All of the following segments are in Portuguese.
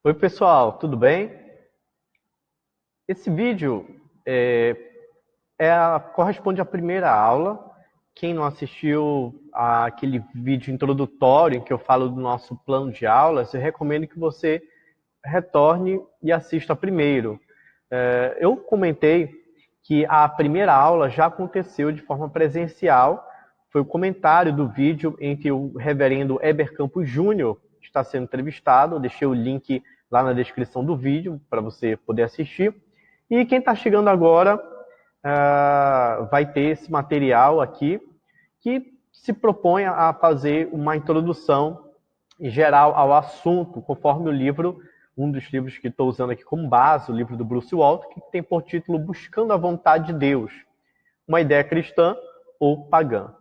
Oi, pessoal, tudo bem? Esse vídeo corresponde à primeira aula. Quem não assistiu àquele vídeo introdutório em que eu falo do nosso plano de aulas, eu recomendo que você retorne e assista primeiro. Eu comentei que a primeira aula já aconteceu de forma presencial. Foi o comentário do vídeo em que o reverendo Heber Campos Júnior está sendo entrevistado. Eu deixei o link lá na descrição do vídeo para você poder assistir. E quem está chegando agora vai ter esse material aqui que se propõe a fazer uma introdução em geral ao assunto, conforme o livro, um dos livros que estou usando aqui como base, o livro do Bruce Waltke, que tem por título Buscando a Vontade de Deus, uma ideia cristã ou pagã.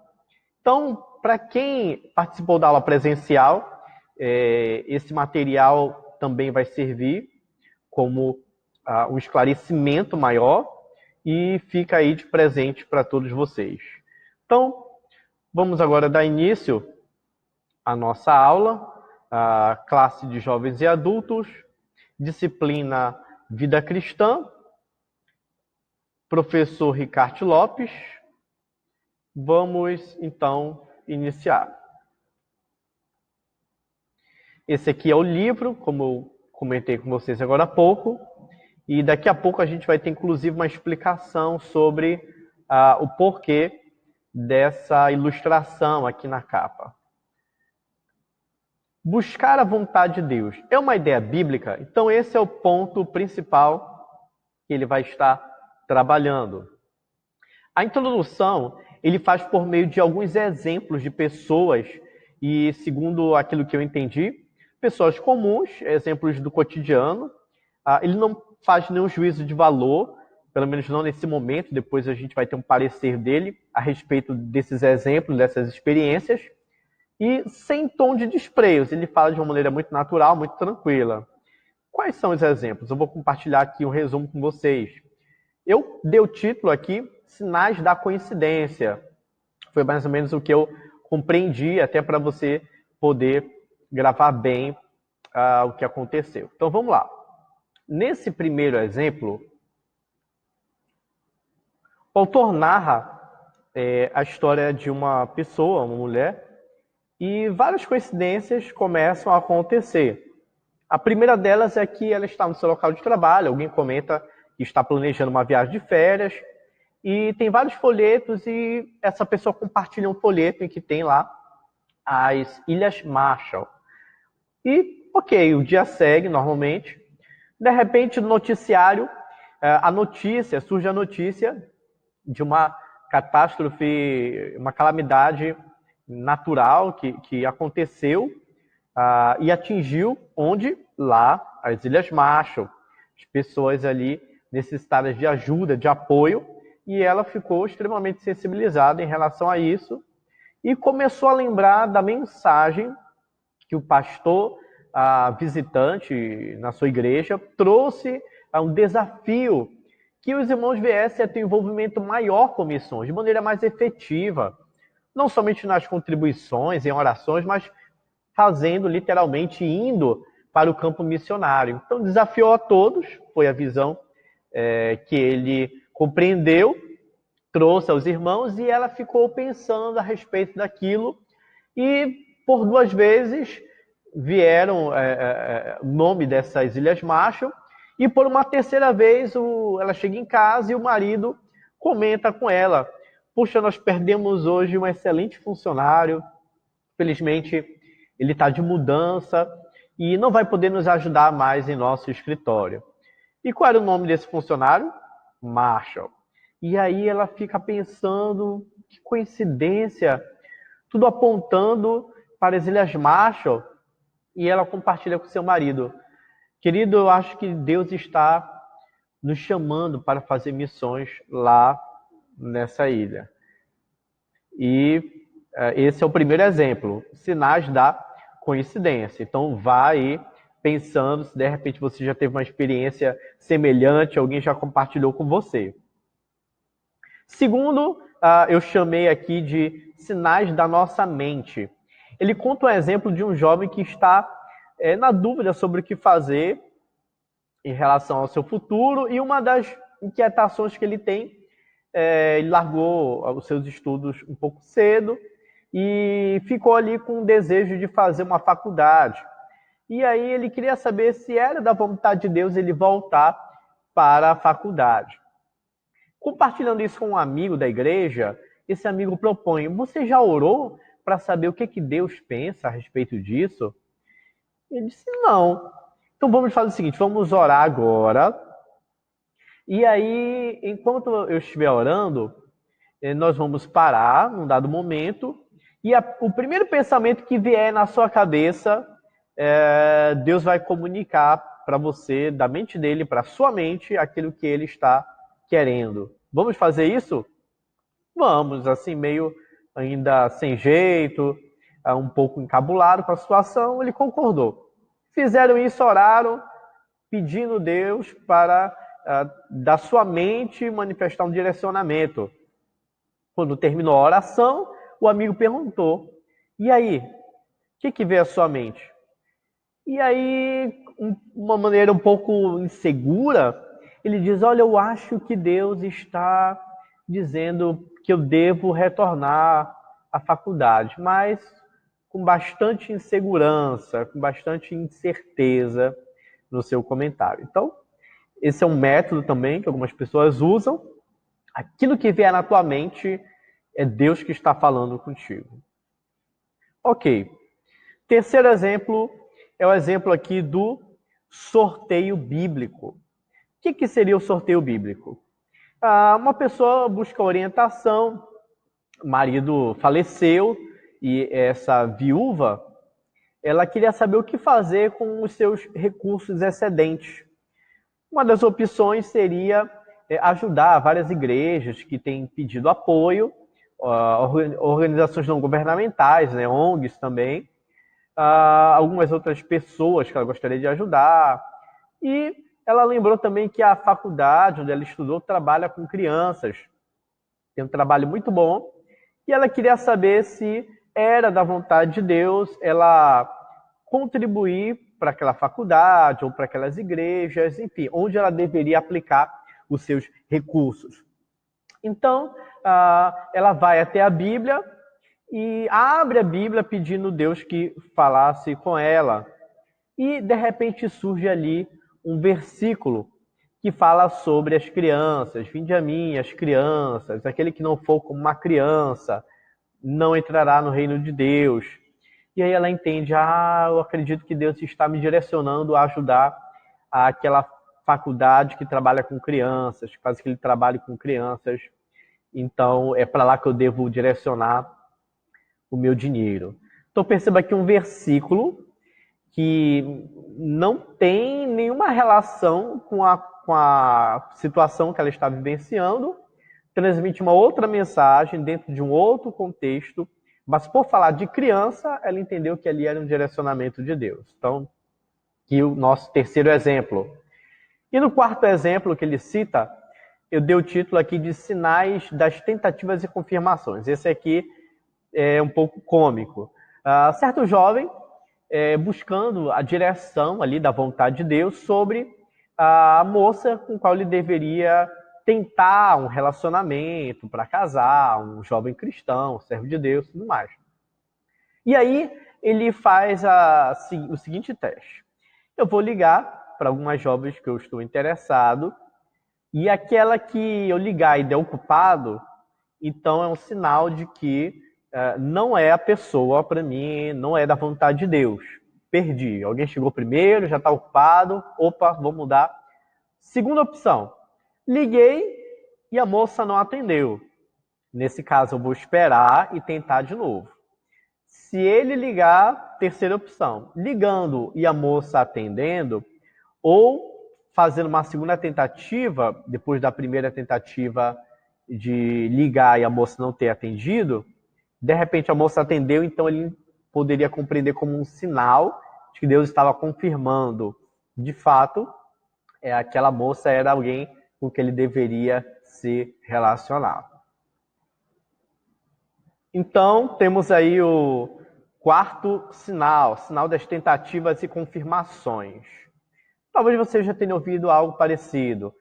Então, para quem participou da aula presencial, esse material também vai servir como um esclarecimento maior e fica aí de presente para todos vocês. Então, vamos agora dar início à nossa aula, a classe de jovens e adultos, disciplina Vida Cristã, professor Ricardo Lopes. Vamos, então, iniciar. Esse aqui é o livro, como eu comentei com vocês agora há pouco, e daqui a pouco a gente vai ter, inclusive, uma explicação sobre o porquê dessa ilustração aqui na capa. Buscar a vontade de Deus é uma ideia bíblica? Então esse é o ponto principal que ele vai estar trabalhando. A introdução ele faz por meio de alguns exemplos de pessoas e, segundo aquilo que eu entendi, pessoas comuns, exemplos do cotidiano. Ele não faz nenhum juízo de valor, pelo menos não nesse momento. Depois a gente vai ter um parecer dele a respeito desses exemplos, dessas experiências. E sem tom de desprezo, ele fala de uma maneira muito natural, muito tranquila. Quais são os exemplos? Eu vou compartilhar aqui um resumo com vocês. Eu dei o título aqui, Sinais da Coincidência. Foi mais ou menos o que eu compreendi, até para você poder gravar bem o que aconteceu. Então vamos lá. Nesse primeiro exemplo, o autor narra a história de uma pessoa, uma mulher, e várias coincidências começam a acontecer. A primeira delas é que ela está no seu local de trabalho, alguém comenta que está planejando uma viagem de férias, e tem vários folhetos, e essa pessoa compartilha um folheto em que tem lá as Ilhas Marshall. E, ok, o dia segue normalmente. De repente, no noticiário, surge a notícia de uma catástrofe, uma calamidade natural que aconteceu e atingiu onde? Lá, as Ilhas Marshall. As pessoas ali necessitadas de ajuda, de apoio, e ela ficou extremamente sensibilizada em relação a isso e começou a lembrar da mensagem que o pastor visitante na sua igreja trouxe um desafio que os irmãos viessem a ter um envolvimento maior com missões, de maneira mais efetiva, não somente nas contribuições, em orações, mas fazendo, literalmente, indo para o campo missionário. Então, desafiou a todos, foi a visão que ele compreendeu, trouxe aos irmãos, e ela ficou pensando a respeito daquilo, e por duas vezes vieram o nome dessas Ilhas Marshall, e por uma terceira vez ela chega em casa e o marido comenta com ela: puxa, nós perdemos hoje um excelente funcionário, felizmente ele está de mudança e não vai poder nos ajudar mais em nosso escritório. E qual era o nome desse funcionário? Marshall. E aí ela fica pensando, que coincidência, tudo apontando para as Ilhas Marshall, e ela compartilha com seu marido: querido, eu acho que Deus está nos chamando para fazer missões lá nessa ilha. E esse é o primeiro exemplo, sinais da coincidência. Então vá aí pensando se de repente você já teve uma experiência semelhante, alguém já compartilhou com você. Segundo, eu chamei aqui de sinais da nossa mente. Ele conta um exemplo de um jovem que está na dúvida sobre o que fazer em relação ao seu futuro, e uma das inquietações que ele tem, ele largou os seus estudos um pouco cedo e ficou ali com o desejo de fazer uma faculdade. E aí ele queria saber se era da vontade de Deus ele voltar para a faculdade. Compartilhando isso com um amigo da igreja, esse amigo propõe: você já orou para saber o que Deus pensa a respeito disso? Ele disse: não. Então vamos fazer o seguinte, vamos orar agora. E aí, enquanto eu estiver orando, nós vamos parar num dado momento, e o primeiro pensamento que vier na sua cabeça, Deus vai comunicar para você, da mente dele, para sua mente, aquilo que ele está querendo. Vamos fazer isso? Vamos, assim, meio ainda sem jeito, um pouco encabulado com a situação, ele concordou. Fizeram isso, oraram, pedindo a Deus para, da sua mente, manifestar um direcionamento. Quando terminou a oração, o amigo perguntou: e aí, o que veio à sua mente? E aí, uma maneira um pouco insegura, ele diz: olha, eu acho que Deus está dizendo que eu devo retornar à faculdade, mas com bastante insegurança, com bastante incerteza no seu comentário. Então, esse é um método também que algumas pessoas usam. Aquilo que vier na tua mente é Deus que está falando contigo. Ok. Terceiro exemplo é o exemplo aqui do sorteio bíblico. O que seria o sorteio bíblico? Uma pessoa busca orientação, o marido faleceu e essa viúva, ela queria saber o que fazer com os seus recursos excedentes. Uma das opções seria ajudar várias igrejas que têm pedido apoio, organizações não governamentais, né, ONGs também, algumas outras pessoas que ela gostaria de ajudar. E ela lembrou também que a faculdade onde ela estudou trabalha com crianças. Tem um trabalho muito bom. E ela queria saber se era da vontade de Deus ela contribuir para aquela faculdade ou para aquelas igrejas, enfim, onde ela deveria aplicar os seus recursos. Então, ela vai até a Bíblia e abre a Bíblia pedindo a Deus que falasse com ela. E, de repente, surge ali um versículo que fala sobre as crianças. Vinde a mim, as crianças. Aquele que não for como uma criança não entrará no reino de Deus. E aí ela entende: eu acredito que Deus está me direcionando a ajudar aquela faculdade que trabalha com crianças, que faz aquele trabalho com crianças. Então, é para lá que eu devo direcionar o meu dinheiro. Então, perceba aqui um versículo que não tem nenhuma relação com a situação que ela está vivenciando, transmite uma outra mensagem dentro de um outro contexto, mas por falar de criança, ela entendeu que ali era um direcionamento de Deus. Então, aqui o nosso terceiro exemplo. E no quarto exemplo que ele cita, eu dei o título aqui de Sinais das Tentativas e Confirmações. Esse aqui é um pouco cômico. Certo jovem, buscando a direção ali da vontade de Deus sobre a moça com qual ele deveria tentar um relacionamento para casar, um jovem cristão, servo de Deus, tudo mais. E aí ele faz o seguinte teste: eu vou ligar para algumas jovens que eu estou interessado, e aquela que eu ligar e der ocupado, então é um sinal de que não é a pessoa para mim, não é da vontade de Deus. Perdi. Alguém chegou primeiro, já está ocupado. Opa, vou mudar. Segunda opção. Liguei e a moça não atendeu. Nesse caso, eu vou esperar e tentar de novo. Se ele ligar, terceira opção. Ligando e a moça atendendo, ou fazendo uma segunda tentativa, depois da primeira tentativa de ligar e a moça não ter atendido, de repente a moça atendeu, então ele poderia compreender como um sinal de que Deus estava confirmando, de fato, aquela moça era alguém com que ele deveria se relacionar. Então, temos aí Quarto sinal, sinal das tentativas e confirmações. Talvez você já tenha ouvido algo parecido.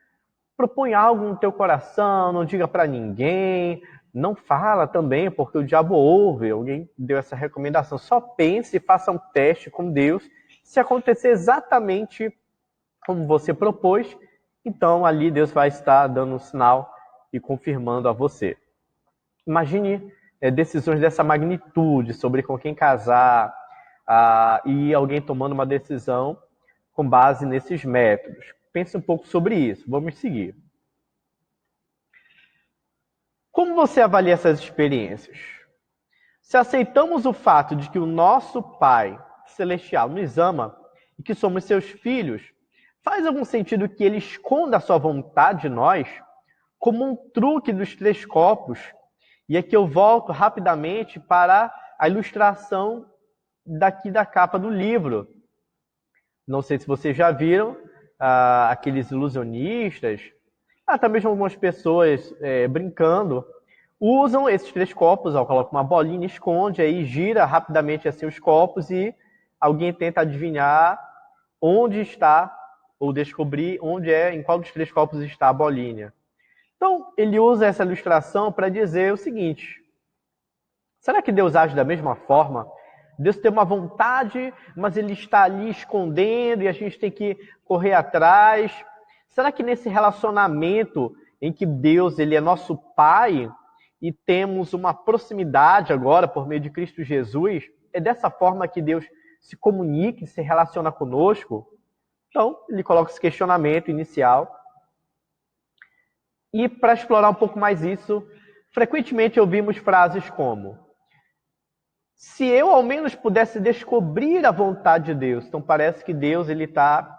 Propõe algo no teu coração, não diga para ninguém, não fala também, porque o diabo ouve. Alguém deu essa recomendação. Só pense e faça um teste com Deus. Se acontecer exatamente como você propôs, então ali Deus vai estar dando um sinal e confirmando a você. Imagine decisões dessa magnitude sobre com quem casar e alguém tomando uma decisão com base nesses métodos. Pense um pouco sobre isso. Vamos seguir. Como você avalia essas experiências? Se aceitamos o fato de que o nosso Pai Celestial nos ama e que somos seus filhos, faz algum sentido que ele esconda a sua vontade de nós, como um truque dos 3 copos? E aqui eu volto rapidamente para a ilustração daqui da capa do livro. Não sei se vocês já viram aqueles ilusionistas, até mesmo algumas pessoas brincando, usam esses 3 copos, coloca uma bolinha, esconde, aí gira rapidamente assim os copos e alguém tenta adivinhar onde está, ou descobrir onde em qual dos 3 copos está a bolinha. Então, ele usa essa ilustração para dizer o seguinte: será que Deus age da mesma forma? Deus tem uma vontade, mas ele está ali escondendo e a gente tem que correr atrás. Será que nesse relacionamento em que Deus ele é nosso Pai e temos uma proximidade agora por meio de Cristo Jesus, é dessa forma que Deus se comunica e se relaciona conosco? Então, ele coloca esse questionamento inicial. E para explorar um pouco mais isso, frequentemente ouvimos frases como: se eu ao menos pudesse descobrir a vontade de Deus. Então parece que Deus ele está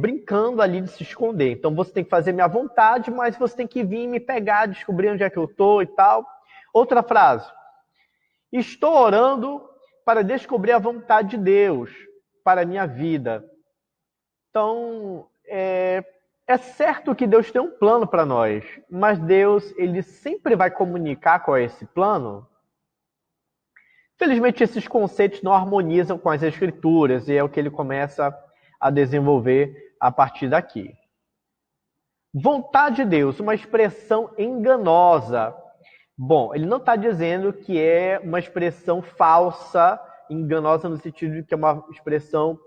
brincando ali de se esconder. Então você tem que fazer minha vontade, mas você tem que vir me pegar, descobrir onde é que eu estou e tal. Outra frase: estou orando para descobrir a vontade de Deus para a minha vida. Então, é certo que Deus tem um plano para nós, mas Deus ele sempre vai comunicar qual é esse plano? Felizmente, esses conceitos não harmonizam com as Escrituras, e é o que ele começa a desenvolver a partir daqui. Vontade de Deus, uma expressão enganosa. Bom, ele não está dizendo que é uma expressão falsa, enganosa no sentido de que é uma expressão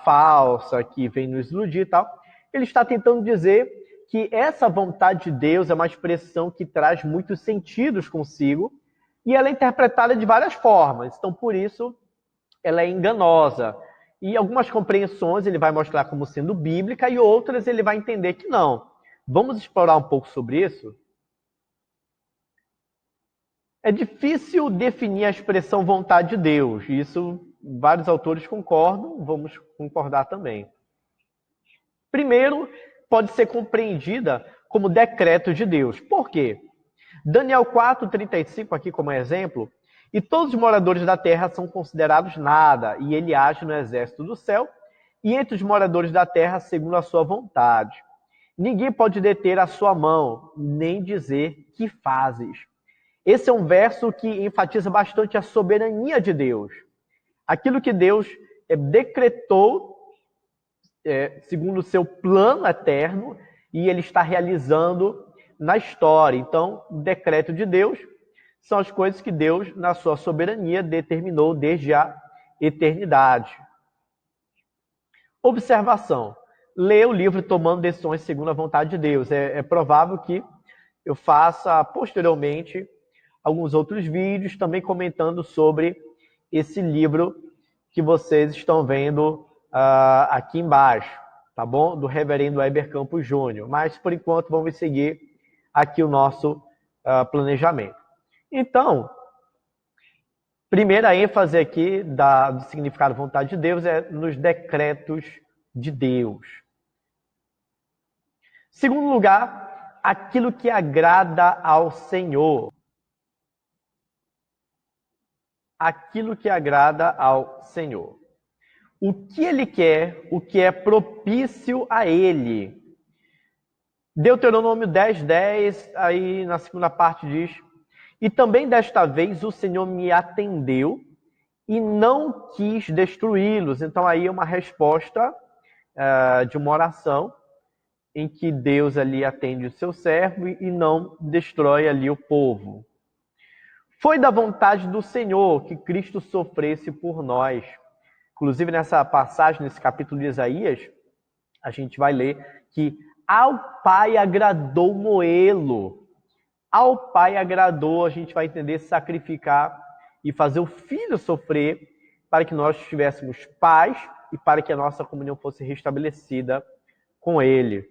falsa, que vem nos iludir e tal. Ele está tentando dizer que essa vontade de Deus é uma expressão que traz muitos sentidos consigo, e ela é interpretada de várias formas. Então, por isso, ela é enganosa. E algumas compreensões ele vai mostrar como sendo bíblica e outras ele vai entender que não. Vamos explorar um pouco sobre isso? É difícil definir a expressão vontade de Deus. Isso vários autores concordam, vamos concordar também. Primeiro, pode ser compreendida como decreto de Deus. Por quê? Daniel 4:35, aqui como exemplo: e todos os moradores da terra são considerados nada, e ele age no exército do céu, e entre os moradores da terra segundo a sua vontade. Ninguém pode deter a sua mão, nem dizer que fazes. Esse é um verso que enfatiza bastante a soberania de Deus. Aquilo que Deus decretou segundo o seu plano eterno, e ele está realizando na história. Então, o decreto de Deus são as coisas que Deus, na sua soberania, determinou desde a eternidade. Observação: lê o livro Tomando Decisões Segundo a Vontade de Deus. É provável que eu faça posteriormente alguns outros vídeos também comentando sobre esse livro que vocês estão vendo aqui embaixo, tá bom? Do reverendo Heber Campos Júnior. Mas, por enquanto, vamos seguir aqui o nosso planejamento. Então, primeira ênfase aqui do significado vontade de Deus é nos decretos de Deus. Segundo lugar, aquilo que agrada ao Senhor. Aquilo que agrada ao Senhor. O que ele quer, o que é propício a ele. Deuteronômio 10:10, aí na segunda parte diz: e também desta vez o Senhor me atendeu e não quis destruí-los. Então aí é uma resposta de uma oração em que Deus ali atende o seu servo e não destrói ali o povo. Foi da vontade do Senhor que Cristo sofresse por nós. Inclusive nessa passagem, nesse capítulo de Isaías, a gente vai ler que ao Pai agradou moê-lo. Ao Pai agradou, a gente vai entender, sacrificar e fazer o Filho sofrer para que nós tivéssemos paz e para que a nossa comunhão fosse restabelecida com Ele.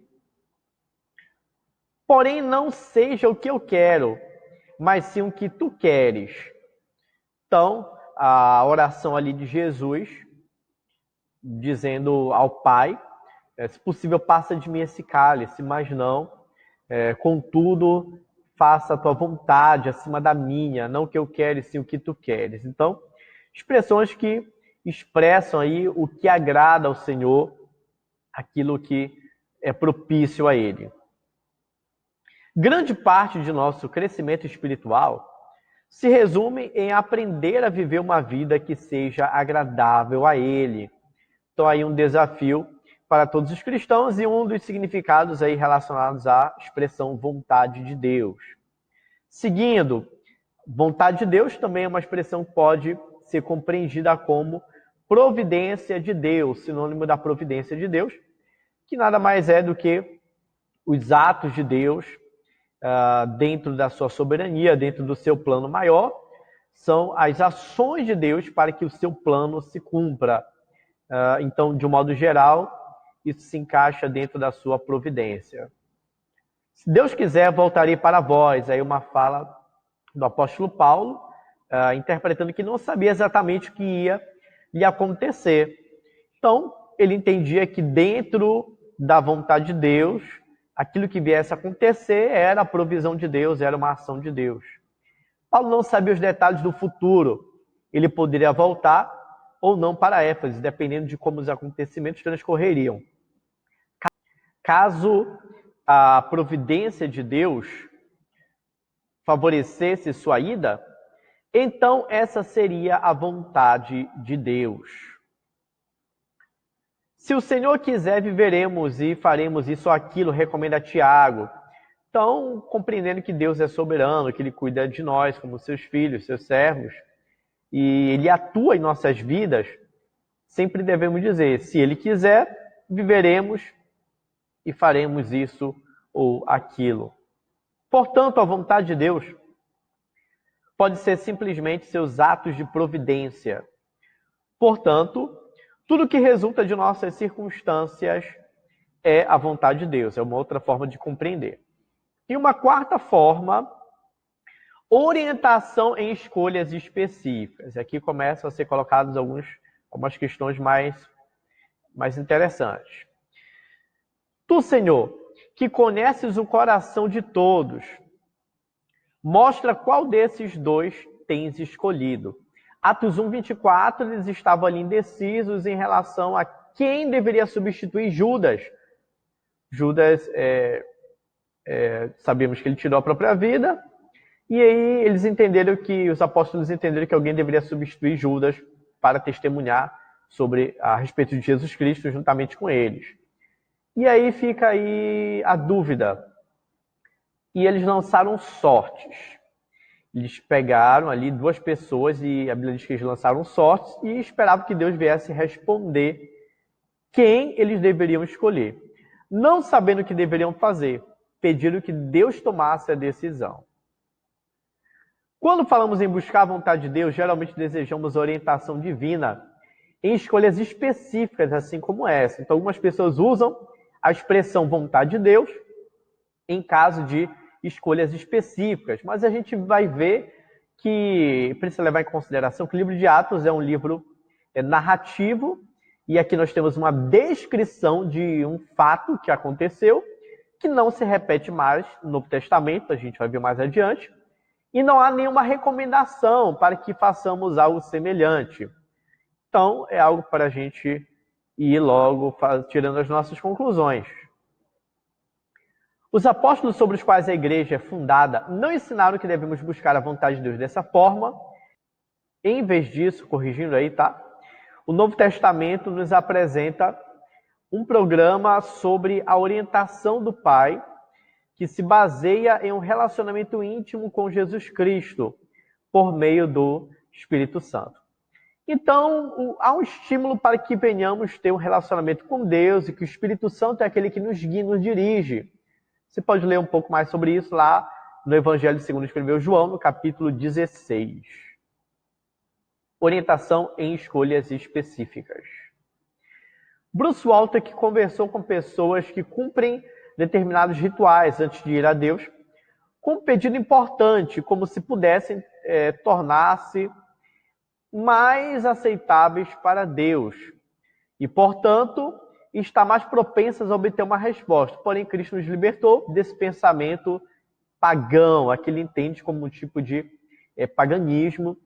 Porém, não seja o que eu quero, mas sim o que tu queres. Então, a oração ali de Jesus, dizendo ao Pai, se possível, passa de mim esse cálice, mas não, contudo, faça a tua vontade acima da minha, não o que eu quero, e sim o que tu queres. Então, expressões que expressam aí o que agrada ao Senhor, aquilo que é propício a Ele. Grande parte de nosso crescimento espiritual se resume em aprender a viver uma vida que seja agradável a Ele. Então, aí um desafio para todos os cristãos e um dos significados aí relacionados à expressão vontade de Deus. Seguindo, vontade de Deus também é uma expressão que pode ser compreendida como providência de Deus, sinônimo da providência de Deus, que nada mais é do que os atos de Deus dentro da sua soberania, dentro do seu plano maior, são as ações de Deus para que o seu plano se cumpra. Então, de um modo geral, isso se encaixa dentro da sua providência. Se Deus quiser, voltarei para vós. Aí uma fala do apóstolo Paulo, interpretando que não sabia exatamente o que ia lhe acontecer. Então, ele entendia que dentro da vontade de Deus, aquilo que viesse a acontecer era a provisão de Deus, era uma ação de Deus. Paulo não sabia os detalhes do futuro. Ele poderia voltar ou não para Éfeso, dependendo de como os acontecimentos transcorreriam. Caso a providência de Deus favorecesse sua ida, então essa seria a vontade de Deus. Se o Senhor quiser, viveremos e faremos isso ou aquilo, recomenda Tiago. Então, compreendendo que Deus é soberano, que Ele cuida de nós como seus filhos, seus servos, e Ele atua em nossas vidas, sempre devemos dizer, se Ele quiser, viveremos e faremos isso ou aquilo. Portanto, a vontade de Deus pode ser simplesmente seus atos de providência. Portanto, tudo que resulta de nossas circunstâncias é a vontade de Deus. É uma outra forma de compreender. E uma quarta forma, orientação em escolhas específicas. Aqui começam a ser colocadas algumas questões mais interessantes. Tu, Senhor, que conheces o coração de todos, mostra qual desses dois tens escolhido. Atos 1, 24, eles estavam ali indecisos em relação a quem deveria substituir Judas. Judas, sabemos que ele tirou a própria vida, e aí os apóstolos entenderam que alguém deveria substituir Judas para testemunhar a respeito de Jesus Cristo juntamente com eles. E aí fica aí a dúvida. E eles lançaram sortes. Eles pegaram ali duas pessoas e a Bíblia diz que eles lançaram sortes e esperavam que Deus viesse responder quem eles deveriam escolher. Não sabendo o que deveriam fazer, pediram que Deus tomasse a decisão. Quando falamos em buscar a vontade de Deus, geralmente desejamos orientação divina em escolhas específicas, assim como essa. Então, algumas pessoas usam a expressão vontade de Deus em caso de escolhas específicas, mas a gente vai ver que precisa levar em consideração que o livro de Atos é um livro narrativo, e aqui nós temos uma descrição de um fato que aconteceu, que não se repete mais no Novo Testamento, a gente vai ver mais adiante, e não há nenhuma recomendação para que façamos algo semelhante. Então, é algo para a gente ir logo tirando as nossas conclusões. Os apóstolos sobre os quais a igreja é fundada não ensinaram que devemos buscar a vontade de Deus dessa forma, Em vez disso, corrigindo aí, tá? O Novo Testamento nos apresenta um programa sobre a orientação do Pai que se baseia em um relacionamento íntimo com Jesus Cristo por meio do Espírito Santo. Então, há um estímulo para que venhamos ter um relacionamento com Deus e que o Espírito Santo é aquele que nos guia, nos dirige. Você pode ler um pouco mais sobre isso lá no Evangelho segundo escreveu João, no capítulo 16. Orientação em escolhas específicas. Bruce Walter, que conversou com pessoas que cumprem determinados rituais antes de ir a Deus, com um pedido importante, como se pudessem tornar-se mais aceitáveis para Deus e, portanto, está mais propensas a obter uma resposta. Porém, Cristo nos libertou desse pensamento pagão, aquele ele entende como um tipo de paganismo,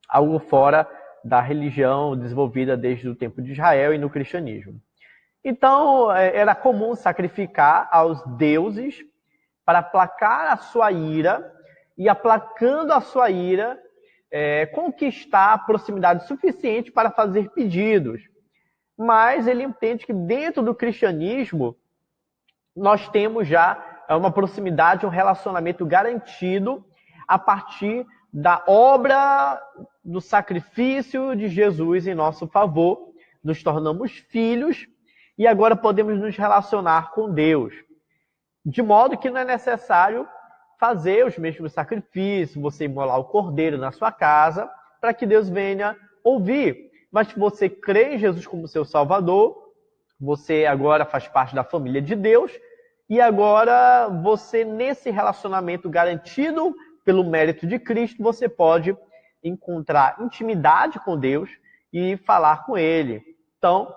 algo fora da religião desenvolvida desde o tempo de Israel e no cristianismo. Então, era comum sacrificar aos deuses para aplacar a sua ira, e aplacando a sua ira, conquistar a proximidade suficiente para fazer pedidos. Mas ele entende que dentro do cristianismo, nós temos já uma proximidade, um relacionamento garantido a partir da obra do sacrifício de Jesus em nosso favor. Nos tornamos filhos e agora podemos nos relacionar com Deus. De modo que não é necessário fazer os mesmos sacrifícios, você imolar o cordeiro na sua casa, para que Deus venha ouvir. Mas se você crê em Jesus como seu Salvador, você agora faz parte da família de Deus, e agora você, nesse relacionamento garantido pelo mérito de Cristo, você pode encontrar intimidade com Deus e falar com Ele. Então,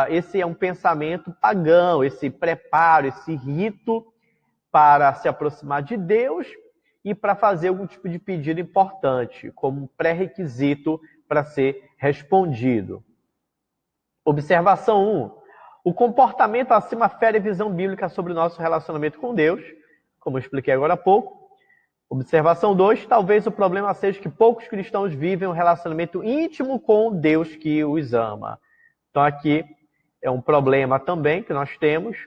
esse é um pensamento pagão, esse preparo, esse rito para se aproximar de Deus e para fazer algum tipo de pedido importante, como pré-requisito para ser respondido. Observação 1. O comportamento acima fere a visão bíblica sobre o nosso relacionamento com Deus, como eu expliquei agora há pouco. Observação 2. Talvez o problema seja que poucos cristãos vivem um relacionamento íntimo com Deus que os ama. Então aqui é um problema também que nós temos.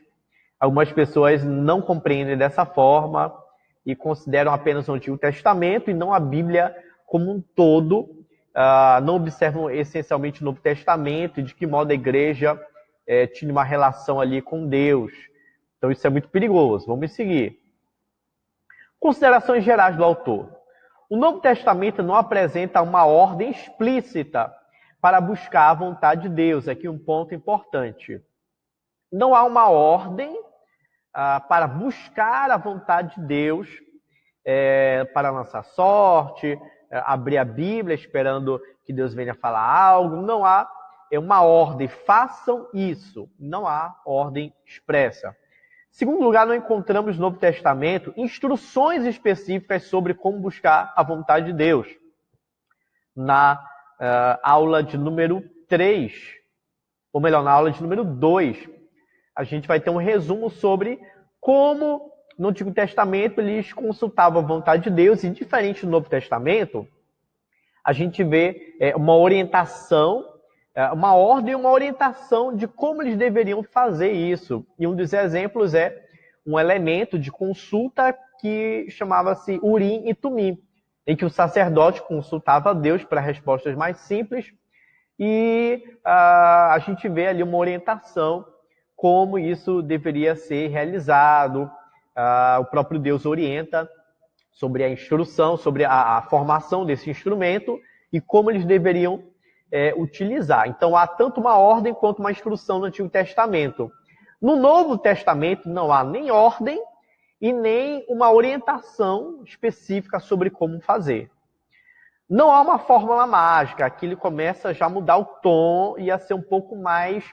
Algumas pessoas não compreendem dessa forma e consideram apenas o Antigo Testamento e não a Bíblia como um todo. Não observam essencialmente o Novo Testamento e de que modo a igreja tinha uma relação ali com Deus. Então isso é muito perigoso. Vamos seguir. Considerações gerais do autor. O Novo Testamento não apresenta uma ordem explícita para buscar a vontade de Deus. Aqui um ponto importante. Não há uma ordem para buscar a vontade de Deus, para a nossa sorte, abrir a Bíblia esperando que Deus venha falar algo. Não há uma ordem, façam isso. Não há ordem expressa. Em segundo lugar, não encontramos no Novo Testamento instruções específicas sobre como buscar a vontade de Deus. Na aula de número 3, ou melhor, na aula de número 2, a gente vai ter um resumo sobre como no Antigo Testamento eles consultavam a vontade de Deus, e diferente do Novo Testamento, a gente vê uma orientação, uma ordem e uma orientação de como eles deveriam fazer isso. E um dos exemplos é um elemento de consulta que chamava-se Urim e Tumim, em que o sacerdote consultava a Deus para respostas mais simples, e a gente vê ali uma orientação como isso deveria ser realizado. O próprio Deus orienta sobre a instrução, sobre a formação desse instrumento e como eles deveriam utilizar. Então, há tanto uma ordem quanto uma instrução no Antigo Testamento. No Novo Testamento, não há nem ordem e nem uma orientação específica sobre como fazer. Não há uma fórmula mágica. Aqui ele começa já a mudar o tom e a ser um pouco mais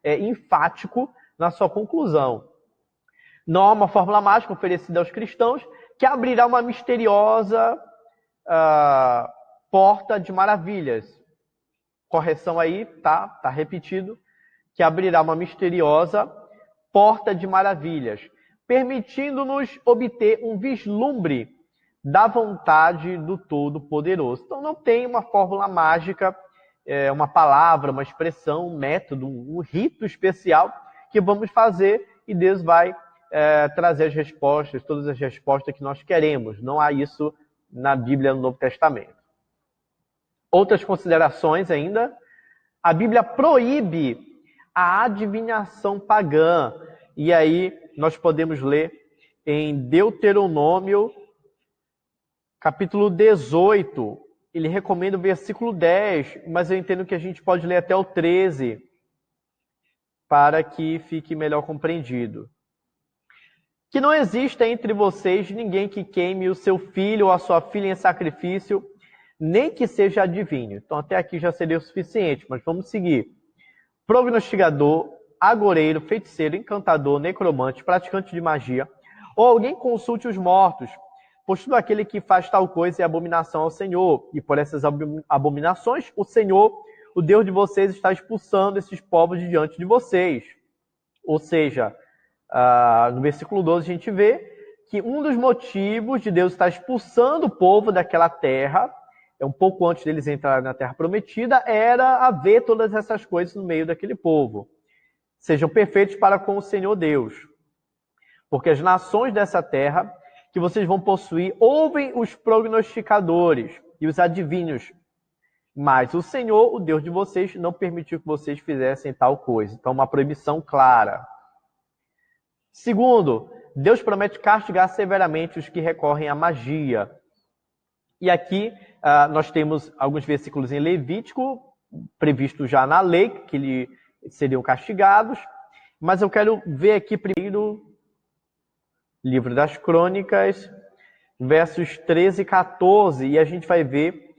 enfático na sua conclusão. Não há uma fórmula mágica oferecida aos cristãos que abrirá uma misteriosa porta de maravilhas. Correção aí, tá repetido. Que abrirá uma misteriosa porta de maravilhas, permitindo-nos obter um vislumbre da vontade do Todo-Poderoso. Então não tem uma fórmula mágica, uma palavra, uma expressão, um método, um rito especial que vamos fazer e Deus vai trazer as respostas, todas as respostas que nós queremos. Não há isso na Bíblia no Novo Testamento. Outras considerações ainda. A Bíblia proíbe a adivinhação pagã. E aí nós podemos ler em Deuteronômio, capítulo 18. Ele recomenda o versículo 10, mas eu entendo que a gente pode ler até o 13, para que fique melhor compreendido. Que não exista entre vocês ninguém que queime o seu filho ou a sua filha em sacrifício, nem que seja adivinho. Então até aqui já seria o suficiente, mas vamos seguir. Prognosticador, agoreiro, feiticeiro, encantador, necromante, praticante de magia, ou alguém consulte os mortos, pois todo aquele que faz tal coisa é abominação ao Senhor, e por essas abominações o Senhor, o Deus de vocês, está expulsando esses povos de diante de vocês. Ou seja, no versículo 12 a gente vê que um dos motivos de Deus estar expulsando o povo daquela terra, um pouco antes deles entrarem na terra prometida, era haver todas essas coisas no meio daquele povo. Sejam perfeitos para com o Senhor Deus. Porque as nações dessa terra que vocês vão possuir ouvem os prognosticadores e os adivinhos, mas o Senhor, o Deus de vocês, não permitiu que vocês fizessem tal coisa. Então, uma proibição clara. Segundo, Deus promete castigar severamente os que recorrem à magia. E aqui nós temos alguns versículos em Levítico, previstos já na lei, que eles seriam castigados. Mas eu quero ver aqui primeiro, livro das Crônicas, versos 13 e 14, e a gente vai ver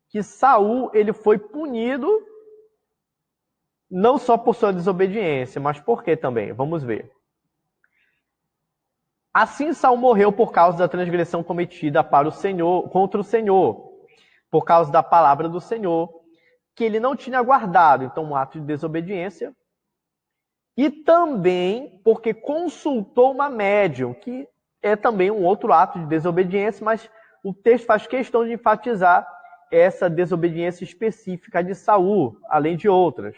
que Saul ele foi punido não só por sua desobediência, mas por quê também? Vamos ver. Assim Saul morreu por causa da transgressão cometida contra o Senhor, por causa da palavra do Senhor, que ele não tinha guardado, então um ato de desobediência, e também porque consultou uma médium, que é também um outro ato de desobediência, mas o texto faz questão de enfatizar essa desobediência específica de Saul, além de outras.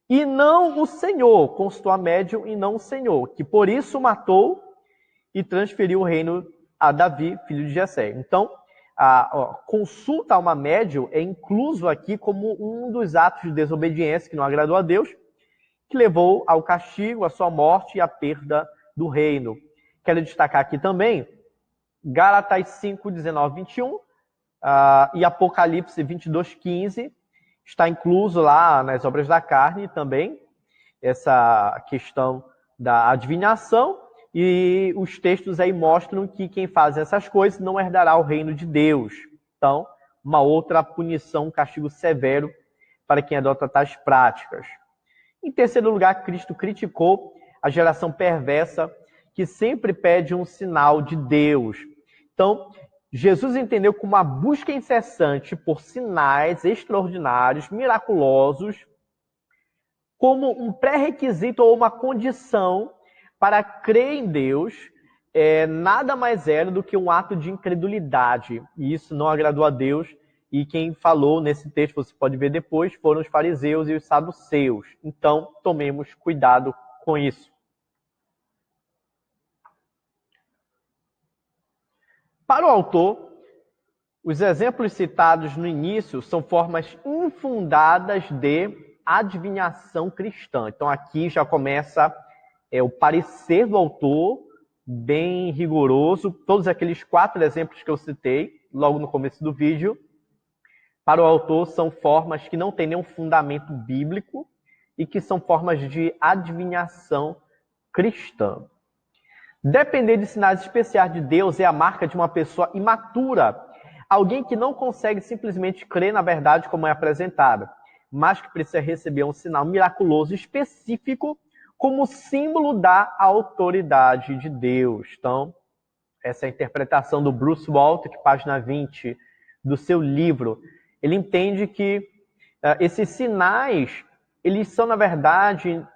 E não o Senhor, consultou a médium e não o Senhor, que por isso matou e transferiu o reino a Davi, filho de Jessé. Então, a consulta a uma médium é incluso aqui como um dos atos de desobediência que não agradou a Deus, que levou ao castigo, à sua morte e à perda do reino. Quero destacar aqui também Gálatas 5, 19, 21 e Apocalipse 22, 15. Está incluso lá nas obras da carne também essa questão da adivinhação, e os textos aí mostram que quem faz essas coisas não herdará o reino de Deus. Então, uma outra punição, um castigo severo para quem adota tais práticas. Em terceiro lugar, Cristo criticou a geração perversa que sempre pede um sinal de Deus. Então, Jesus entendeu como uma busca incessante por sinais extraordinários, miraculosos, como um pré-requisito ou uma condição para crer em Deus, nada mais era do que um ato de incredulidade. E isso não agradou a Deus. E quem falou nesse texto, você pode ver depois, foram os fariseus e os saduceus. Então, tomemos cuidado com isso. Para o autor, os exemplos citados no início são formas infundadas de adivinhação cristã. Então, aqui já começa o parecer do autor, bem rigoroso. Todos aqueles 4 exemplos que eu citei logo no começo do vídeo, para o autor, são formas que não têm nenhum fundamento bíblico e que são formas de adivinhação cristã. Depender de sinais especiais de Deus é a marca de uma pessoa imatura, alguém que não consegue simplesmente crer na verdade como é apresentada, mas que precisa receber um sinal miraculoso específico como símbolo da autoridade de Deus. Então, essa é a interpretação do Bruce Waltke, página 20 do seu livro. Ele entende que esses sinais, eles são, na verdade,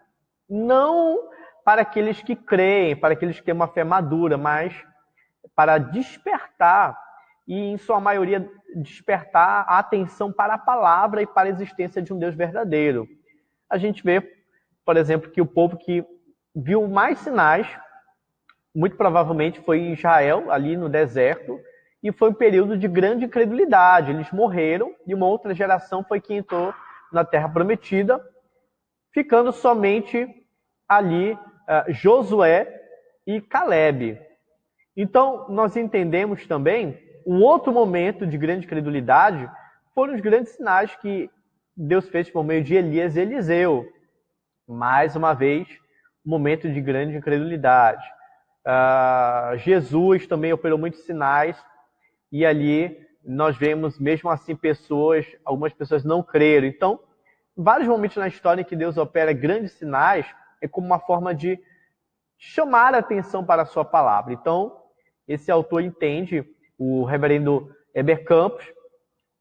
não para aqueles que creem, para aqueles que têm uma fé madura, mas para despertar, e em sua maioria despertar a atenção para a palavra e para a existência de um Deus verdadeiro. A gente vê, por exemplo, que o povo que viu mais sinais, muito provavelmente foi Israel, ali no deserto, e foi um período de grande incredulidade. Eles morreram e uma outra geração foi que entrou na Terra Prometida, ficando somente ali Josué e Caleb. Então, nós entendemos também um outro momento de grande incredulidade foram os grandes sinais que Deus fez por meio de Elias e Eliseu. Mais uma vez, um momento de grande incredulidade. Jesus também operou muitos sinais e ali nós vemos, mesmo assim, algumas pessoas não creram. Então, vários momentos na história em que Deus opera grandes sinais é como uma forma de chamar a atenção para a sua palavra. Então, esse autor entende, o reverendo Heber Campos,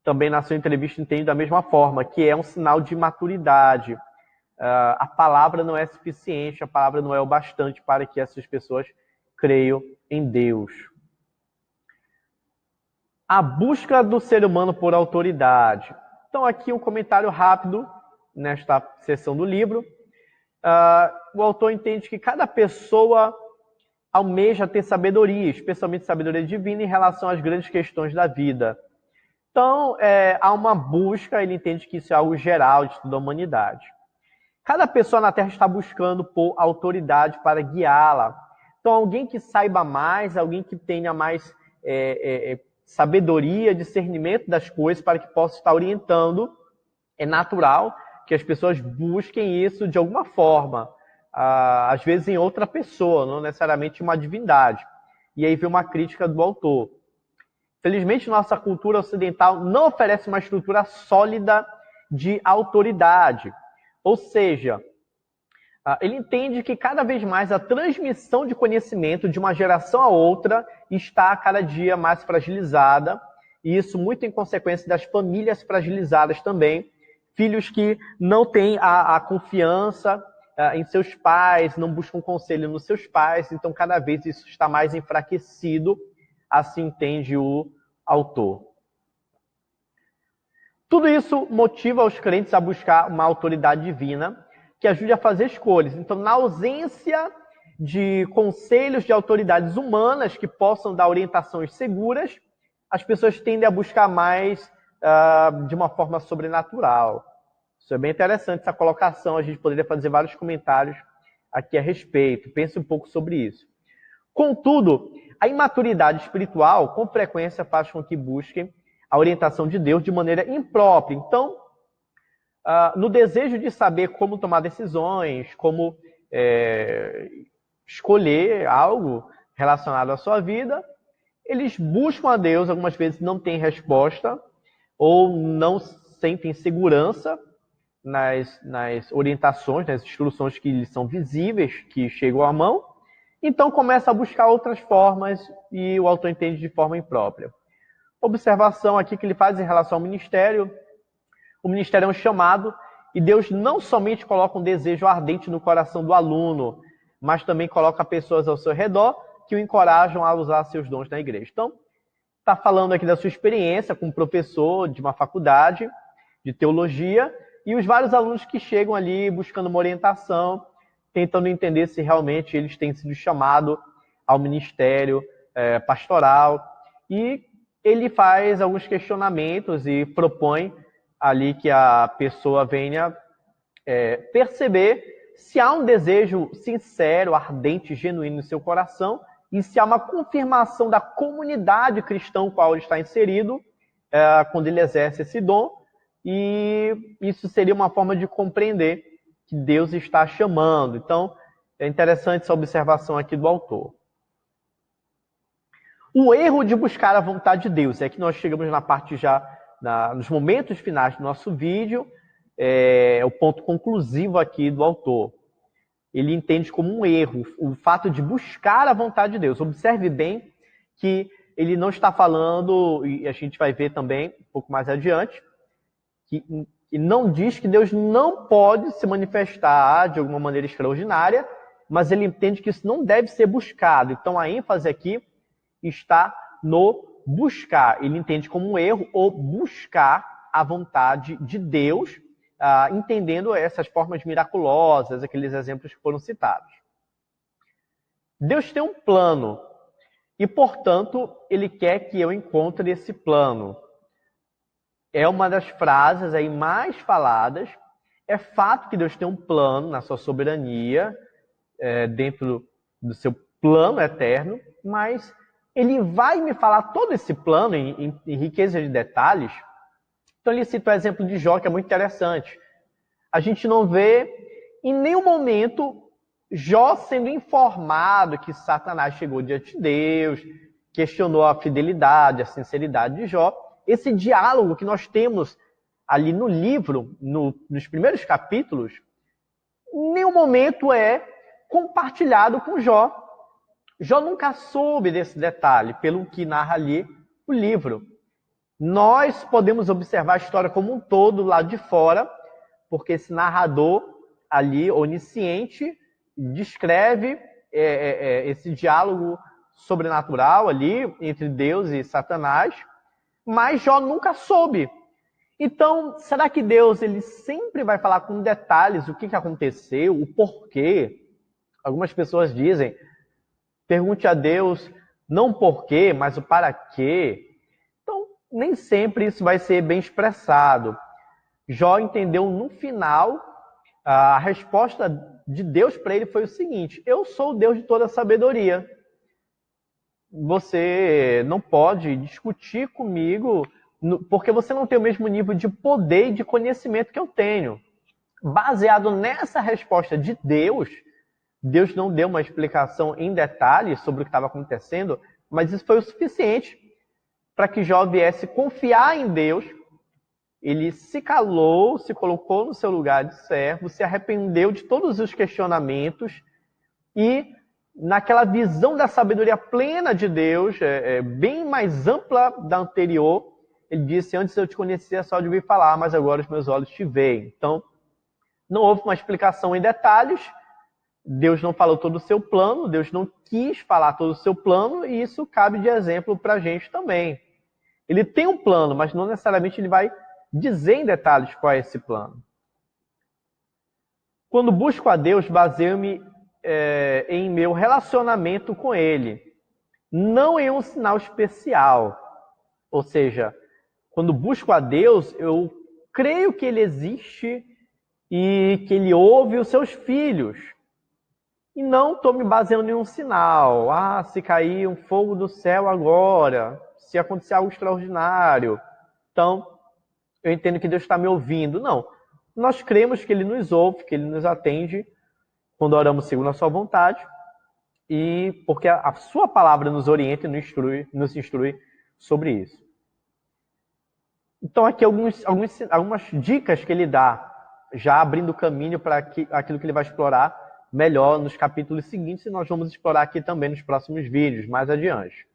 também na sua entrevista entende da mesma forma, que é um sinal de maturidade. A palavra não é suficiente, a palavra não é o bastante para que essas pessoas creiam em Deus. A busca do ser humano por autoridade. Então, aqui um comentário rápido nesta seção do livro. O autor entende que cada pessoa almeja ter sabedoria, especialmente sabedoria divina, em relação às grandes questões da vida. Então, há uma busca, ele entende que isso é algo geral de toda a humanidade. Cada pessoa na Terra está buscando por autoridade para guiá-la. Então, alguém que saiba mais, alguém que tenha mais sabedoria, discernimento das coisas para que possa estar orientando, é natural que as pessoas busquem isso de alguma forma. Às vezes em outra pessoa, não necessariamente uma divindade. E aí vem uma crítica do autor. Felizmente, nossa cultura ocidental não oferece uma estrutura sólida de autoridade. Ou seja, ele entende que cada vez mais a transmissão de conhecimento de uma geração a outra está cada dia mais fragilizada, e isso muito em consequência das famílias fragilizadas também, filhos que não têm a confiança em seus pais, não buscam conselho nos seus pais, então cada vez isso está mais enfraquecido, assim entende o autor. Tudo isso motiva os crentes a buscar uma autoridade divina que ajude a fazer escolhas. Então, na ausência de conselhos de autoridades humanas que possam dar orientações seguras, as pessoas tendem a buscar mais de uma forma sobrenatural. Isso é bem interessante, essa colocação. A gente poderia fazer vários comentários aqui a respeito. Pense um pouco sobre isso. Contudo, a imaturidade espiritual, com frequência, faz com que busquem a orientação de Deus de maneira imprópria. Então, no desejo de saber como tomar decisões, como escolher algo relacionado à sua vida, eles buscam a Deus, algumas vezes não têm resposta, ou não sentem segurança nas orientações, nas instruções que lhes são visíveis, que chegam à mão, então começa a buscar outras formas e o autor entende de forma imprópria. Observação aqui que ele faz em relação ao ministério. O ministério é um chamado e Deus não somente coloca um desejo ardente no coração do aluno, mas também coloca pessoas ao seu redor que o encorajam a usar seus dons na igreja. Então, está falando aqui da sua experiência como professor de uma faculdade de teologia e os vários alunos que chegam ali buscando uma orientação, tentando entender se realmente eles têm sido chamados ao ministério pastoral. E ele faz alguns questionamentos e propõe ali que a pessoa venha perceber se há um desejo sincero, ardente, genuíno no seu coração e se há uma confirmação da comunidade cristã com a qual ele está inserido quando ele exerce esse dom. E isso seria uma forma de compreender que Deus está chamando. Então, é interessante essa observação aqui do autor. O erro de buscar a vontade de Deus. É que nós chegamos na parte já, nos momentos finais do nosso vídeo, é o ponto conclusivo aqui do autor. Ele entende como um erro o fato de buscar a vontade de Deus. Observe bem que ele não está falando, e a gente vai ver também um pouco mais adiante, que não diz que Deus não pode se manifestar de alguma maneira extraordinária, mas ele entende que isso não deve ser buscado. Então a ênfase aqui está no buscar. Ele entende como um erro o buscar a vontade de Deus, entendendo essas formas miraculosas, aqueles exemplos que foram citados. Deus tem um plano e, portanto, Ele quer que eu encontre esse plano. É uma das frases aí mais faladas. É fato que Deus tem um plano na sua soberania, dentro do seu plano eterno, mas Ele vai me falar todo esse plano em riqueza de detalhes. Então ele cita o exemplo de Jó, que é muito interessante. A gente não vê em nenhum momento Jó sendo informado que Satanás chegou diante de Deus, questionou a fidelidade, a sinceridade de Jó. Esse diálogo que nós temos ali no livro, nos primeiros capítulos, em nenhum momento é compartilhado com Jó. Jó nunca soube desse detalhe, pelo que narra ali o livro. Nós podemos observar a história como um todo lá de fora, porque esse narrador ali, onisciente, descreve esse diálogo sobrenatural ali entre Deus e Satanás, mas Jó nunca soube. Então, será que Deus ele sempre vai falar com detalhes o que aconteceu, o porquê? Algumas pessoas dizem, pergunte a Deus não o porquê, mas o para quê. Então, nem sempre isso vai ser bem expressado. Jó entendeu no final, a resposta de Deus para ele foi o seguinte: eu sou o Deus de toda sabedoria. Você não pode discutir comigo, porque você não tem o mesmo nível de poder e de conhecimento que eu tenho. Baseado nessa resposta de Deus, Deus não deu uma explicação em detalhes sobre o que estava acontecendo, mas isso foi o suficiente para que Jó viesse confiar em Deus. Ele se calou, se colocou no seu lugar de servo, se arrependeu de todos os questionamentos e, naquela visão da sabedoria plena de Deus, bem mais ampla da anterior, ele disse: antes eu te conhecia só de ouvir falar, mas agora os meus olhos te veem. Então, não houve uma explicação em detalhes, Deus não falou todo o seu plano, Deus não quis falar todo o seu plano, e isso cabe de exemplo para a gente também. Ele tem um plano, mas não necessariamente ele vai dizer em detalhes qual é esse plano. Quando busco a Deus, baseio-me em meu relacionamento com Ele, não em um sinal especial. Ou seja, quando busco a Deus, eu creio que Ele existe e que Ele ouve os seus filhos. E não estou me baseando em um sinal. Se cair um fogo do céu agora, se acontecer algo extraordinário, então eu entendo que Deus está me ouvindo. Não. Nós cremos que Ele nos ouve, que Ele nos atende quando oramos segundo a sua vontade, e porque a sua palavra nos orienta e nos instrui sobre isso. Então aqui algumas dicas que Ele dá, já abrindo o caminho para aquilo que Ele vai explorar melhor nos capítulos seguintes, e nós vamos explorar aqui também nos próximos vídeos, mais adiante.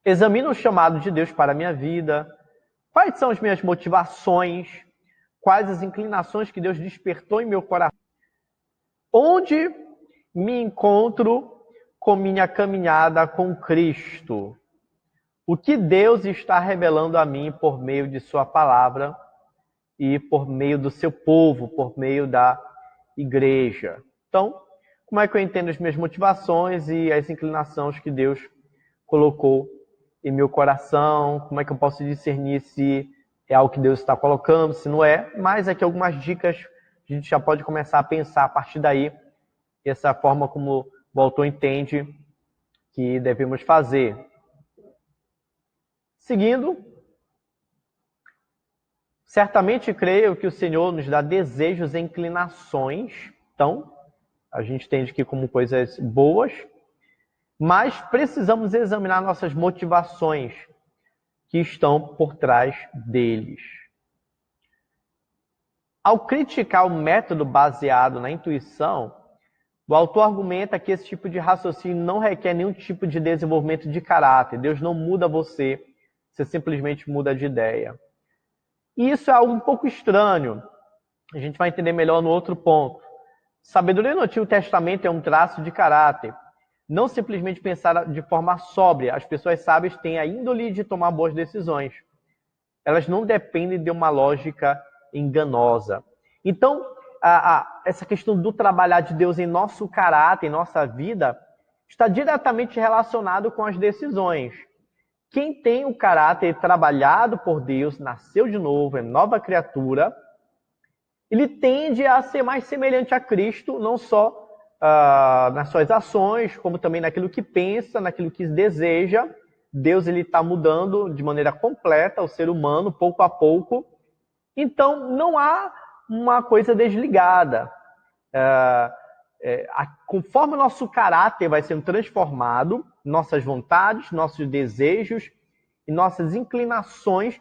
Examina o chamado de Deus para a minha vida. Quais são as minhas motivações? Quais as inclinações que Deus despertou em meu coração? Onde me encontro com minha caminhada com Cristo? O que Deus está revelando a mim por meio de sua palavra e por meio do seu povo, por meio da igreja? Então, como é que eu entendo as minhas motivações e as inclinações que Deus colocou em meu coração? Como é que eu posso discernir se é algo que Deus está colocando, se não é? Mas aqui algumas dicas, a gente já pode começar a pensar a partir daí, essa forma como o autor entende que devemos fazer. Seguindo, certamente creio que o Senhor nos dá desejos e inclinações, então a gente entende que como coisas boas, mas precisamos examinar nossas motivações que estão por trás deles. Ao criticar o método baseado na intuição, o autor argumenta que esse tipo de raciocínio não requer nenhum tipo de desenvolvimento de caráter. Deus não muda você simplesmente muda de ideia. E isso é algo um pouco estranho. A gente vai entender melhor no outro ponto. Sabedoria no Antigo Testamento é um traço de caráter. Não simplesmente pensar de forma sóbria. As pessoas sábias têm a índole de tomar boas decisões. Elas não dependem de uma lógica enganosa. Então, essa questão do trabalhar de Deus em nosso caráter, em nossa vida, está diretamente relacionado com as decisões. Quem tem o caráter trabalhado por Deus, nasceu de novo, é nova criatura, ele tende a ser mais semelhante a Cristo, não só nas suas ações, como também naquilo que pensa, naquilo que deseja. Deus ele está mudando de maneira completa o ser humano, pouco a pouco. Então, não há uma coisa desligada. Conforme o nosso caráter vai sendo transformado, nossas vontades, nossos desejos e nossas inclinações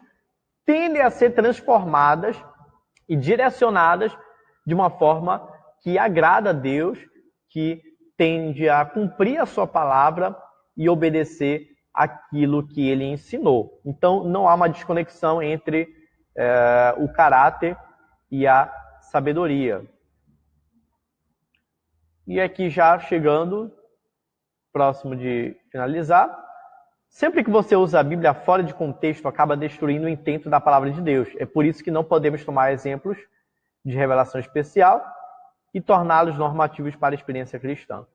tendem a ser transformadas e direcionadas de uma forma que agrada a Deus, que tende a cumprir a sua palavra e obedecer aquilo que ele ensinou. Então, não há uma desconexão entre o caráter e a sabedoria. E aqui já chegando, próximo de finalizar, sempre que você usa a Bíblia fora de contexto, acaba destruindo o intento da palavra de Deus. É por isso que não podemos tomar exemplos de revelação especial e torná-los normativos para a experiência cristã.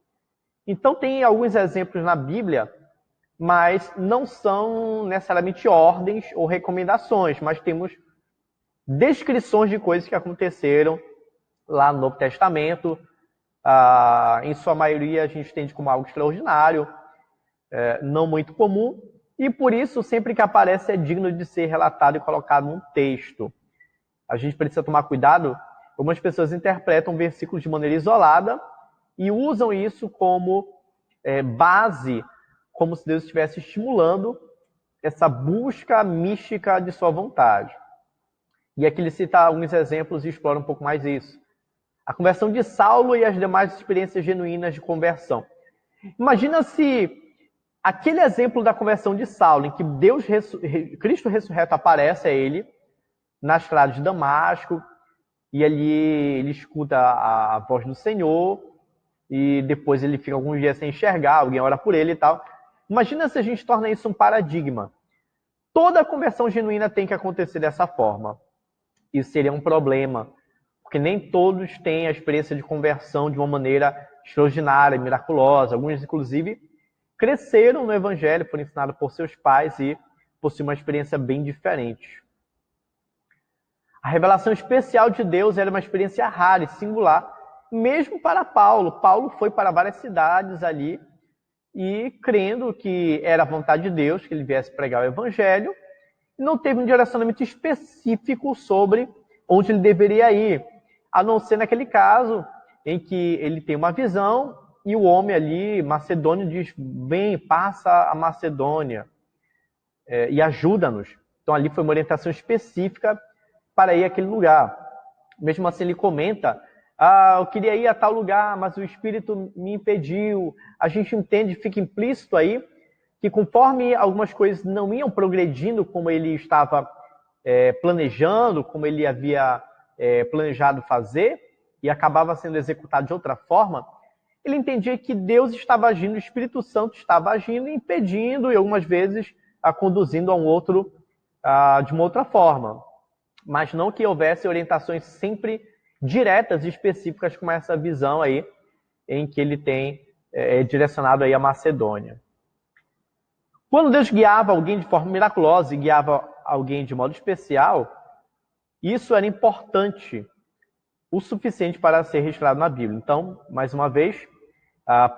Então, tem alguns exemplos na Bíblia, mas não são necessariamente ordens ou recomendações, mas temos descrições de coisas que aconteceram lá no Novo Testamento. Em sua maioria, a gente entende como algo extraordinário, não muito comum, e por isso, sempre que aparece, é digno de ser relatado e colocado num texto. A gente precisa tomar cuidado. Algumas pessoas interpretam versículos de maneira isolada e usam isso como base, como se Deus estivesse estimulando essa busca mística de sua vontade. E aqui ele cita alguns exemplos e explora um pouco mais isso. A conversão de Saulo e as demais experiências genuínas de conversão. Imagina se aquele exemplo da conversão de Saulo, em que Cristo ressurreto aparece a ele na estrada de Damasco, e ali ele escuta a voz do Senhor, e depois ele fica alguns dias sem enxergar, alguém ora por ele e tal. Imagina se a gente torna isso um paradigma. Toda conversão genuína tem que acontecer dessa forma. Isso seria um problema, porque nem todos têm a experiência de conversão de uma maneira extraordinária, miraculosa. Alguns, inclusive, cresceram no Evangelho, foram ensinados por seus pais e possuem uma experiência bem diferente. A revelação especial de Deus era uma experiência rara e singular, mesmo para Paulo. Paulo foi para várias cidades ali e crendo que era a vontade de Deus que ele viesse pregar o Evangelho, não teve um direcionamento específico sobre onde ele deveria ir, a não ser naquele caso em que ele tem uma visão e o homem ali, macedônio, diz: vem, passa a Macedônia e ajuda-nos. Então ali foi uma orientação específica para ir àquele lugar. Mesmo assim ele comenta: eu queria ir a tal lugar, mas o Espírito me impediu. A gente entende, fica implícito aí, que conforme algumas coisas não iam progredindo como ele estava planejando, como ele havia planejado fazer, e acabava sendo executado de outra forma, ele entendia que Deus estava agindo, o Espírito Santo estava agindo, impedindo e algumas vezes conduzindo a um outro de uma outra forma. Mas não que houvesse orientações sempre diretas e específicas como essa visão aí, em que ele tem direcionado aí a Macedônia. Quando Deus guiava alguém de forma miraculosa e guiava alguém de modo especial, isso era importante, o suficiente para ser registrado na Bíblia. Então, mais uma vez,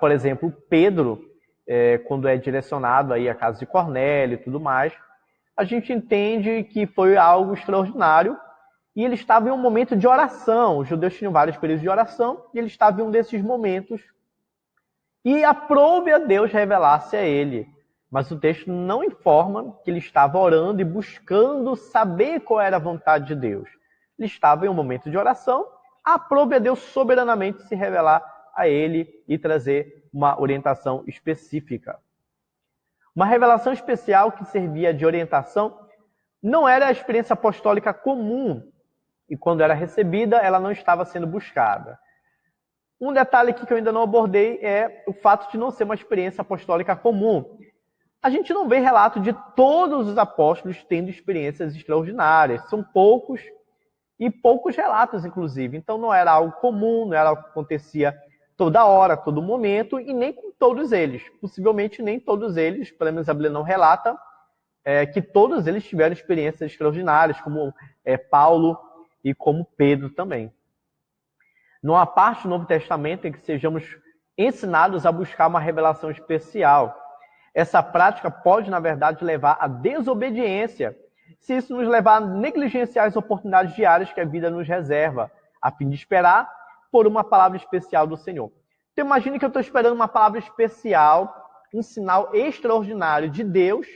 por exemplo, Pedro, quando é direcionado aí à casa de Cornélio e tudo mais, a gente entende que foi algo extraordinário e ele estava em um momento de oração. Os judeus tinham vários períodos de oração e ele estava em um desses momentos. E aprove a Deus revelar-se a ele. Mas o texto não informa que ele estava orando e buscando saber qual era a vontade de Deus. Ele estava em um momento de oração, aprove a Deus soberanamente se revelar a ele e trazer uma orientação específica. Uma revelação especial que servia de orientação não era a experiência apostólica comum, e quando era recebida, ela não estava sendo buscada. Um detalhe aqui que eu ainda não abordei é o fato de não ser uma experiência apostólica comum. A gente não vê relato de todos os apóstolos tendo experiências extraordinárias. São poucos e poucos relatos, inclusive. Então não era algo comum, não era algo que acontecia toda hora, todo momento, e nem com todos eles. Possivelmente nem todos eles, pelo menos a Bíblia não relata, que todos eles tiveram experiências extraordinárias, como Paulo e como Pedro também. Não há parte do Novo Testamento em que sejamos ensinados a buscar uma revelação especial. Essa prática pode, na verdade, levar à desobediência, se isso nos levar a negligenciar as oportunidades diárias que a vida nos reserva, a fim de esperar por uma palavra especial do Senhor. Então imagine que eu estou esperando uma palavra especial, um sinal extraordinário de Deus,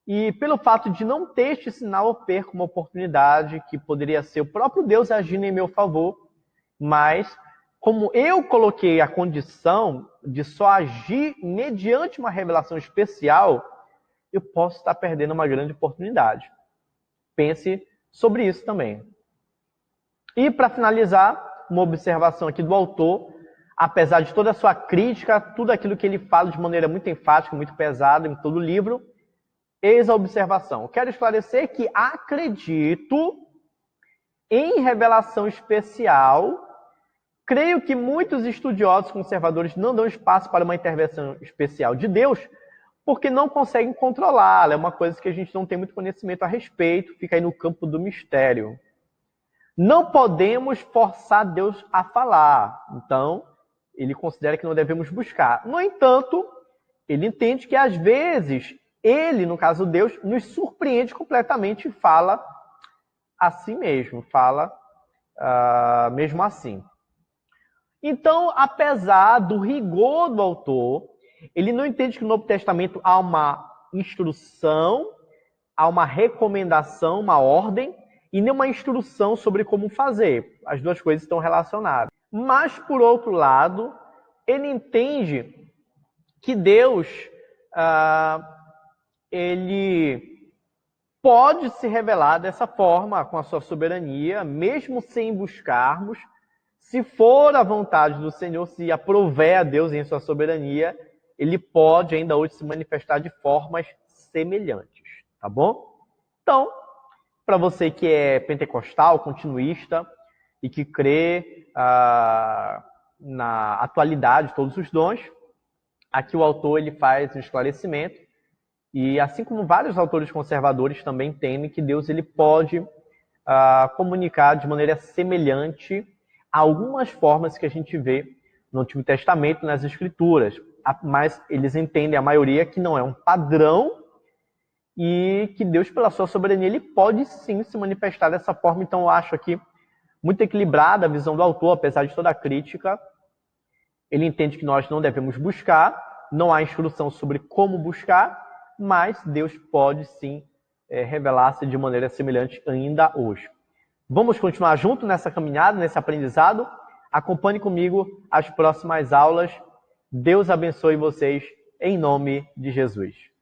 e pelo fato de não ter este sinal, eu perco uma oportunidade que poderia ser o próprio Deus agindo em meu favor, mas como eu coloquei a condição de só agir mediante uma revelação especial, eu posso estar perdendo uma grande oportunidade. Pense sobre isso também. E para finalizar, uma observação aqui do autor, apesar de toda a sua crítica, tudo aquilo que ele fala de maneira muito enfática, muito pesada em todo o livro, eis a observação. Quero esclarecer que acredito em revelação especial. Creio que muitos estudiosos conservadores não dão espaço para uma intervenção especial de Deus porque não conseguem controlá-la. É uma coisa que a gente não tem muito conhecimento a respeito, fica aí no campo do mistério. Não podemos forçar Deus a falar. Então, ele considera que não devemos buscar. No entanto, ele entende que às vezes ele, no caso Deus, nos surpreende completamente e fala assim mesmo, fala mesmo assim. Então, apesar do rigor do autor, ele não entende que no Novo Testamento há uma instrução, há uma recomendação, uma ordem, e nem uma instrução sobre como fazer. As duas coisas estão relacionadas. Mas, por outro lado, ele entende que Deus ele pode se revelar dessa forma, com a sua soberania, mesmo sem buscarmos. Se for a vontade do Senhor, se aprover a Deus em sua soberania, ele pode ainda hoje se manifestar de formas semelhantes, tá bom? Então, para você que é pentecostal, continuista, e que crê na atualidade de todos os dons, aqui o autor ele faz um esclarecimento, e assim como vários autores conservadores também temem que Deus ele pode comunicar de maneira semelhante a algumas formas que a gente vê no Antigo Testamento, nas Escrituras. Mas eles entendem, a maioria, que não é um padrão e que Deus, pela sua soberania, ele pode sim se manifestar dessa forma. Então eu acho aqui muito equilibrada a visão do autor, apesar de toda a crítica. Ele entende que nós não devemos buscar, não há instrução sobre como buscar, mas Deus pode sim revelar-se de maneira semelhante ainda hoje. Vamos continuar junto nessa caminhada, nesse aprendizado? Acompanhe comigo as próximas aulas. Deus abençoe vocês em nome de Jesus.